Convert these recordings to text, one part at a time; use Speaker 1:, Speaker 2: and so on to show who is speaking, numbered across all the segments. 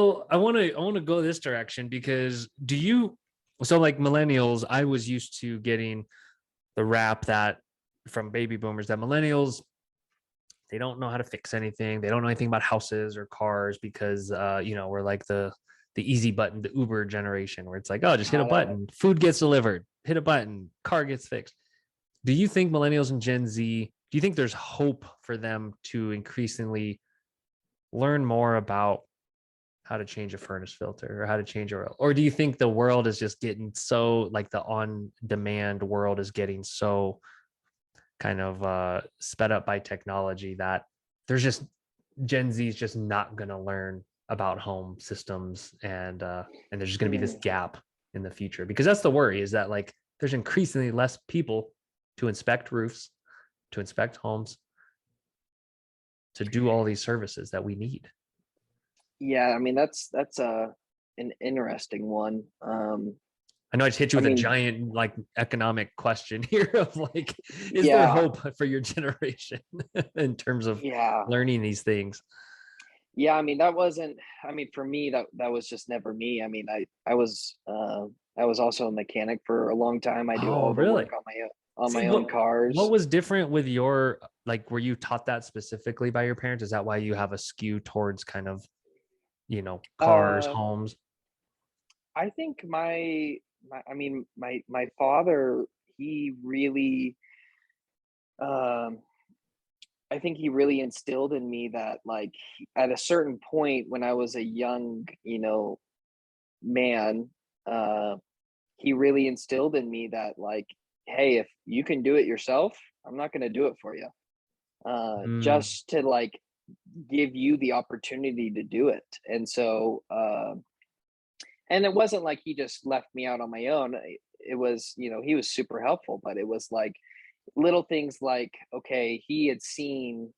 Speaker 1: Well, I want to go this direction because so like millennials, I was used to getting the rap that from baby boomers that millennials, they don't know how to fix anything. They don't know anything about houses or cars because we're like the easy button, the Uber generation where it's like, oh, just hit a
Speaker 2: God,
Speaker 1: button, food gets delivered, hit a button, car gets fixed. Do you think millennials and Gen Z, do you think there's hope for them to increasingly learn more about how to change a furnace filter or how to change a oil? Or do you think the world is just getting so like the on demand world is getting so kind of sped up by technology that there's just Gen Z is just not going to learn about home systems and there's just going to be this
Speaker 2: mm,
Speaker 1: gap in the future because that's the worry is that like there's increasingly less people to inspect roofs, to inspect homes, to do all these services that we need.
Speaker 2: yeah, I mean that's an interesting one.
Speaker 1: I know I just hit you
Speaker 2: I
Speaker 1: with a
Speaker 2: mean,
Speaker 1: giant like economic question here of like, is there
Speaker 2: yeah,
Speaker 1: hope for your generation in terms of
Speaker 2: yeah,
Speaker 1: learning these things?
Speaker 2: yeah. I mean, that wasn't. I mean, for me, that was just never me. I mean, I was also a mechanic for a long time. I do
Speaker 1: Oh,
Speaker 2: all the work
Speaker 1: really?
Speaker 2: on
Speaker 1: See
Speaker 2: my own
Speaker 1: what
Speaker 2: cars.
Speaker 1: was different with your like were you taught that specifically by your parents? Is that why you have a skew towards kind of, cars,
Speaker 2: Uh,
Speaker 1: homes?
Speaker 2: I think I mean, my father, he really, um, I think he really instilled in me that, like, at a certain point when I was a young, man, uh, he really instilled in me that, like, hey, if you can do it yourself, I'm not going to do it for you.
Speaker 1: Mm,
Speaker 2: Just to like give you the opportunity to do it. And so, and it wasn't like he just left me out on my own. It was, he was super helpful, but it was like little things like, okay, he had seen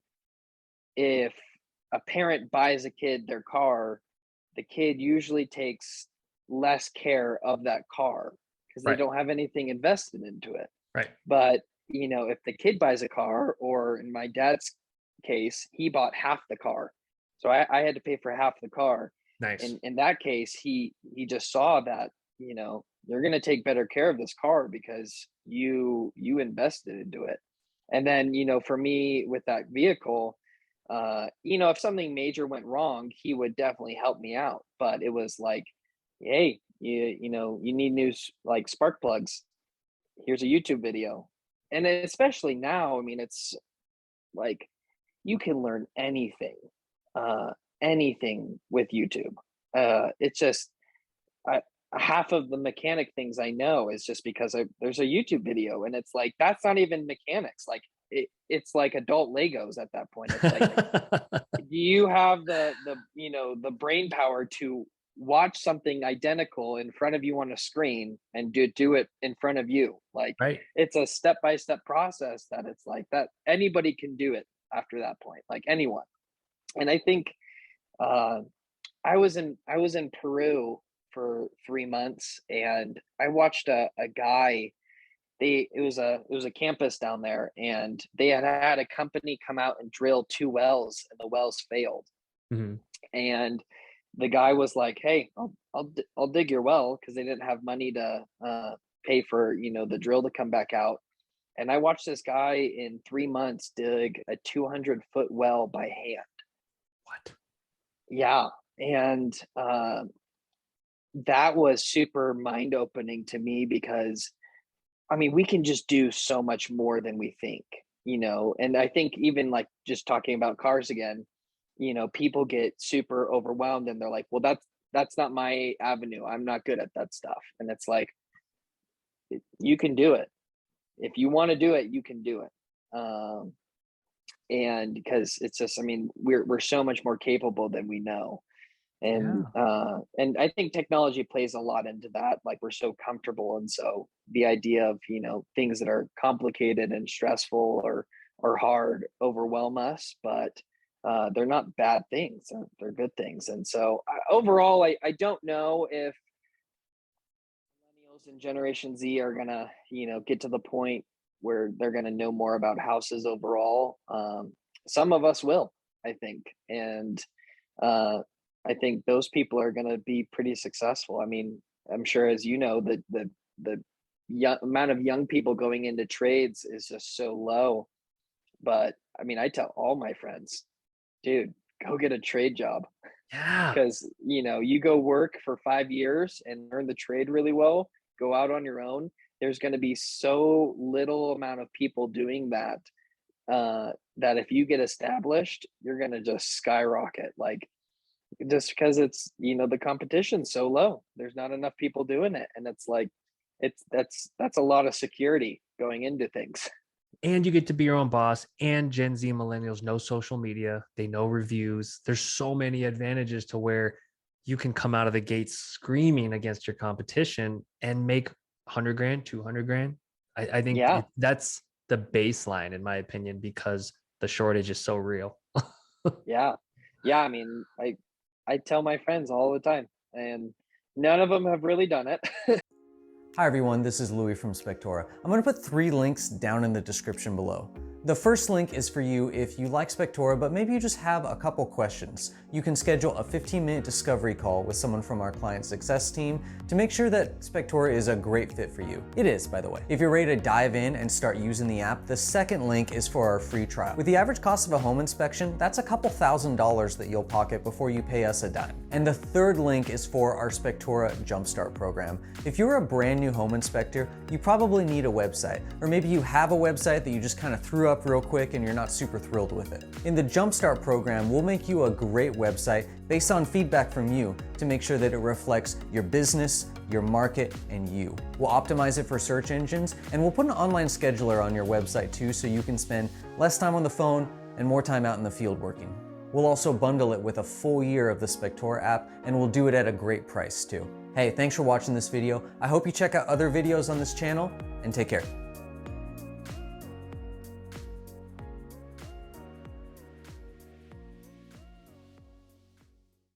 Speaker 2: if a parent buys a kid their car, the kid usually takes less care of that car because they
Speaker 1: right,
Speaker 2: don't have anything invested into it.
Speaker 1: right.
Speaker 2: But, if the kid buys a car, or in my dad's case, he bought half the car. So I had to pay for half the car.
Speaker 1: Nice.
Speaker 2: In that case, he just saw that, you're gonna take better care of this car because you invested into it. And then, for me with that vehicle, if something major went wrong, he would definitely help me out. But it was like, hey, you need new like spark plugs. Here's a YouTube video. And especially now, I mean, it's like you can learn uh, anything with YouTube. It's just I, half of the mechanic things I know is just because there's a YouTube video, and it's like that's not even mechanics. Like it's like adult Legos at that point. It's like, do you have the brain power to watch something identical in front of you on a screen and do it in front of you? Like
Speaker 1: Right.
Speaker 2: it's a step by step process that it's like that anybody can do it after that point, like anyone. And I think uh I was in Peru for 3 months, and I watched a guy. It was a campus down there, and they had a company come out and drill two wells, and the wells failed.
Speaker 1: Mhm.
Speaker 2: And the guy was like, "Hey, I'll dig your well," because they didn't have money to pay for the drill to come back out. And I watched this guy in 3 months dig a 200-foot well by hand.
Speaker 1: What?
Speaker 2: Yeah, and that was super mind opening to me because I mean we can just do so much more than we think. And I think even like just talking about cars again, people get super overwhelmed and they're like, well, that's not my avenue. I'm not good at that stuff. And it's like, you can do it. If you want to do it, you can do it. And because it's just, I mean, we're so much more capable than we know.
Speaker 1: Yeah.
Speaker 2: And I think technology plays a lot into that. Like we're so comfortable, and so the idea of things that are complicated and stressful or hard overwhelm us, but they're not bad things. They're good things. And so overall, I don't know if millennials and Generation Z are gonna get to the point where they're gonna know more about houses overall. Some of us will, I think, and uh, I think those people are going to be pretty successful. I mean, I'm sure, as you know, the amount of young people going into trades is just so low. But I mean, I tell all my friends, dude, go get a trade job,
Speaker 1: Yeah.
Speaker 2: because you go work for 5 years and learn the trade really well, go out on your own. There's going to be so little amount of people doing that, that if you get established, you're going to just skyrocket. Like, just because it's, the competition's so low, there's not enough people doing it, and it's like, that's a lot of security going into things.
Speaker 1: And you get to be your own boss. And Gen Z millennials know social media, they know reviews. There's so many advantages to where you can come out of the gates screaming against your competition and make 100 grand, 200 grand. I think
Speaker 2: Yeah,
Speaker 1: that's the baseline, in my opinion, because the shortage is so real.
Speaker 2: yeah, yeah. I mean, I tell my friends all the time, and none of them have really done it.
Speaker 3: Hi everyone, this is Louis from Spectora. I'm going to put 3 links down in the description below. The first link is for you if you like Spectora, but maybe you just have a couple questions. You can schedule a 15-minute discovery call with someone from our client success team to make sure that Spectora is a great fit for you. It is, by the way. If you're ready to dive in and start using the app, the second link is for our free trial. With the average cost of a home inspection, that's a couple $1,000s that you'll pocket before you pay us a dime. And the third link is for our Spectora Jumpstart program. If you're a brand new home inspector, you probably need a website, or maybe you have a website that you just kind of threw up real quick and you're not super thrilled with it. In the Jumpstart program, we'll make you a great website based on feedback from you to make sure that it reflects your business, your market, and you. We'll optimize it for search engines, and we'll put an online scheduler on your website too, so you can spend less time on the phone and more time out in the field working. We'll also bundle it with a full year of the Spectora app, and we'll do it at a great price too. Hey, thanks for watching this video. I hope you check out other videos on this channel, and take care.